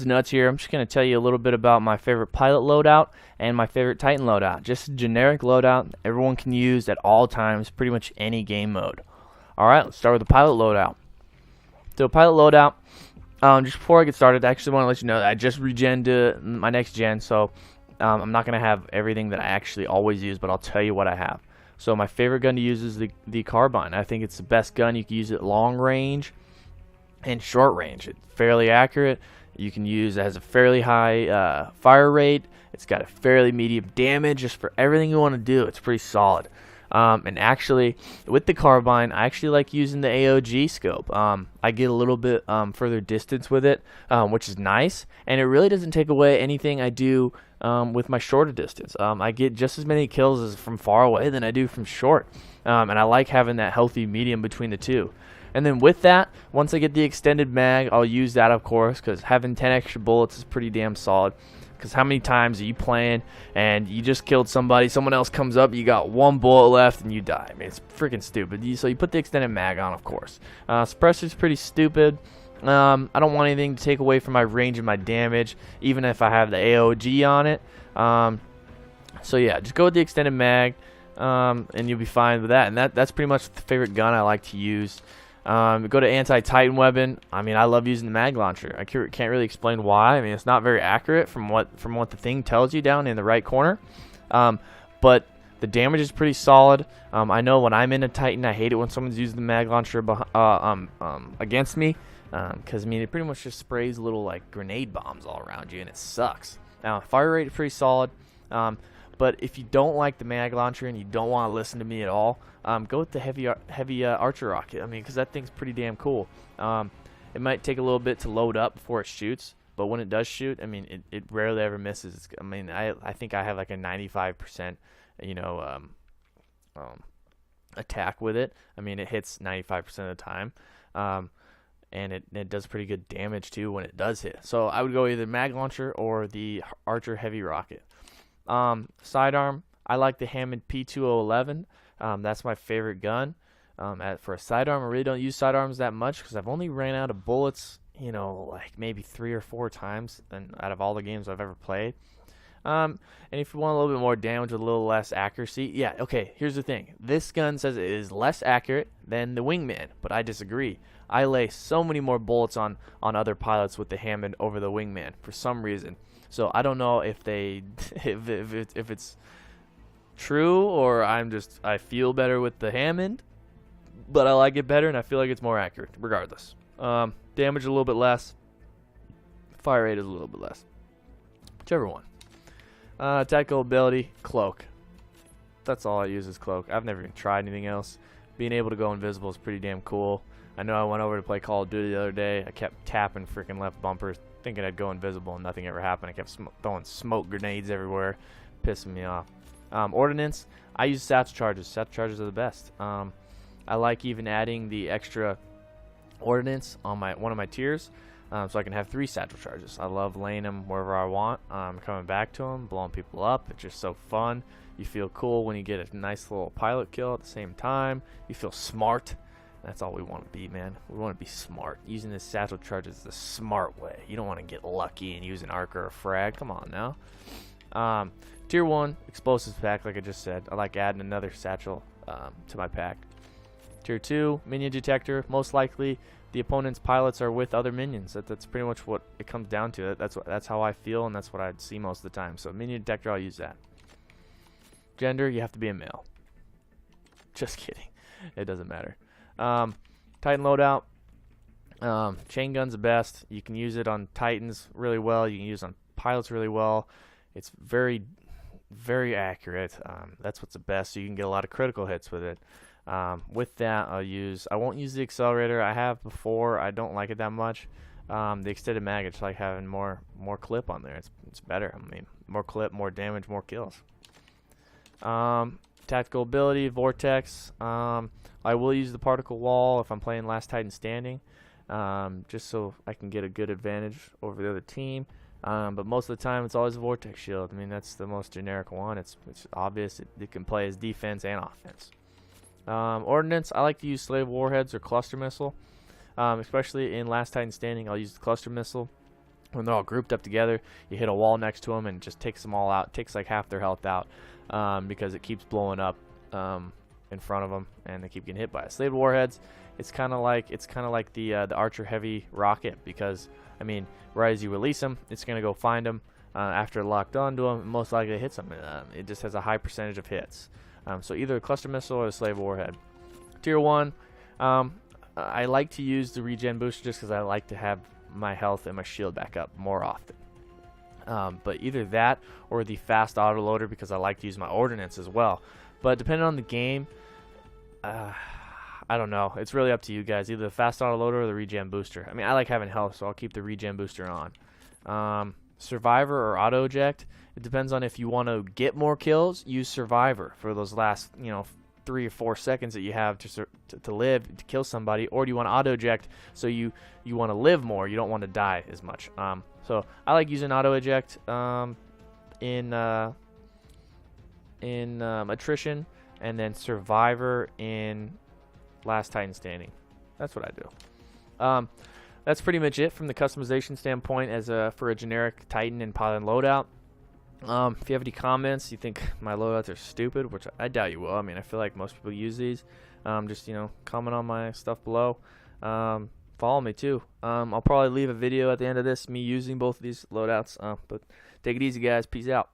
Nuts here. I'm just going to tell you a little bit about my favorite pilot loadout and my favorite Titan loadout. Just a generic loadout everyone can use at all times, pretty much any game mode. Alright, let's start with the pilot loadout. So pilot loadout, just before I get started, I actually want to let you know that I just regened to my next gen, so I'm not going to have everything that I actually always use, but I'll tell you what I have. So my favorite gun to use is the carbine. I think it's the best gun. You can use it long range and short range. It's fairly accurate. You can use it, has a fairly high fire rate. It's got a fairly medium damage. Just for everything you want to do, it's pretty solid. And actually, with the carbine, I actually like using the AOG scope. I get a little bit further distance with it, which is nice. And it really doesn't take away anything I do with my shorter distance. I get just as many kills as from far away than I do from short. And I like having that healthy medium between the two. And then with that, once I get the extended mag, I'll use that, of course, because having 10 extra bullets is pretty damn solid. Because how many times are you playing and you just killed somebody, someone else comes up, you got one bullet left, and you die? I mean, it's freaking stupid. So you put the extended mag on, of course. Suppressor's pretty stupid. I don't want anything to take away from my range and my damage, even if I have the AOG on it. So yeah, just go with the extended mag, and you'll be fine with that. And that's pretty much the favorite gun I like to use. Go to anti-Titan weapon. I mean, I love using the mag launcher. I can't really explain why. I mean, it's not very accurate from what the thing tells you down in the right corner. But the damage is pretty solid. I know when I'm in a Titan, I hate it when someone's using the mag launcher against me, because I mean, it pretty much just sprays little like grenade bombs all around you, and it sucks. Now, fire rate is pretty solid. But if you don't like the mag launcher and you don't want to listen to me at all, go with the heavy archer rocket. I mean, because that thing's pretty damn cool. It might take a little bit to load up before it shoots, but when it does shoot, I mean, it rarely ever misses. I mean, I think I have like a 95%, attack with it. I mean, it hits 95% of the time. And it does pretty good damage too when it does hit. So I would go either mag launcher or the archer heavy rocket. Sidearm, I like the Hammond P2011. That's my favorite gun. For a sidearm, I really don't use sidearms that much because I've only ran out of bullets, like maybe 3 or 4 times out of all the games I've ever played. And if you want a little bit more damage with a little less accuracy, yeah, okay, here's the thing. This gun says it is less accurate than the Wingman, but I disagree. I lay so many more bullets on other pilots with the Hammond over the Wingman for some reason. So I don't know if if it's true or I feel better with the Hammond, but I like it better and I feel like it's more accurate regardless. Damage a little bit less, fire rate is a little bit less, whichever one. Tactical ability, cloak. That's all I use is cloak. I've never even tried anything else. Being able to go invisible is pretty damn cool. I know I went over to play Call of Duty the other day. I kept tapping freaking left bumper thinking I'd go invisible and nothing ever happened. I kept throwing smoke grenades everywhere, pissing me off. Ordnance, I use satchel charges. Satchel charges are the best. I like even adding the extra ordnance on one of my tiers, so I can have 3 satchel charges. I love laying them wherever I want, coming back to them, blowing people up. It's just so fun. You feel cool when you get a nice little pilot kill at the same time. You feel smart. That's all we want to be, man. We want to be smart. Using the satchel charges is the smart way. You don't want to get lucky and use an arc or a frag. Come on now. Tier 1, explosives pack, like I just said. I like adding another satchel to my pack. Tier 2, minion detector. Most likely, the opponent's pilots are with other minions. That's pretty much what it comes down to. That's how I feel, and that's what I'd see most of the time. So minion detector, I'll use that. Gender, you have to be a male. Just kidding. It doesn't matter. Titan loadout. Chain gun's the best. You can use it on Titans really well. You can use it on pilots really well. It's very, very accurate. That's what's the best. So you can get a lot of critical hits with it. With that, I won't use the accelerator. I have before. I don't like it that much. The extended mag, I just like having more clip on there. It's better. I mean, more clip, more damage, more kills. Tactical ability, vortex. I will use the particle wall if I'm playing Last Titan Standing, just so I can get a good advantage over the other team. But most of the time, it's always a vortex shield. I mean, that's the most generic one. It's obvious. It can play as defense and offense. Ordnance, I like to use slave warheads or cluster missile. Especially in Last Titan Standing, I'll use the cluster missile. when they're all grouped up together, you hit a wall next to them and just takes them all out. It takes like half their health out because it keeps blowing up in front of them, and they keep getting hit by it. Slave warheads, it's kind of like the Archer heavy rocket, because I mean, right as you release them, it's gonna go find them after it locked onto them. Most likely it hits them. It just has a high percentage of hits. So either a cluster missile or a slave warhead. Tier 1, I like to use the regen booster just because I like to have my health and my shield back up more often. But either that or the fast autoloader, because I like to use my ordnance as well. But depending on the game, I don't know. It's really up to you guys. Either the fast autoloader or the regen booster. I mean, I like having health, so I'll keep the regen booster on. Survivor or auto eject. It depends on if you want to get more kills. Use Survivor for those last 3 or 4 seconds that you have to live to kill somebody, or do you want to auto eject so you want to live more, you don't want to die as much. So I like using auto eject in attrition, and then Survivor in Last Titan Standing. That's what I do. That's pretty much it from the customization standpoint as for a generic Titan and Paladin loadout. If you have any comments, you think my loadouts are stupid, which I doubt you will. I mean, I feel like most people use these. Just, comment on my stuff below. Follow me, too. I'll probably leave a video at the end of this, me using both of these loadouts. But take it easy, guys. Peace out.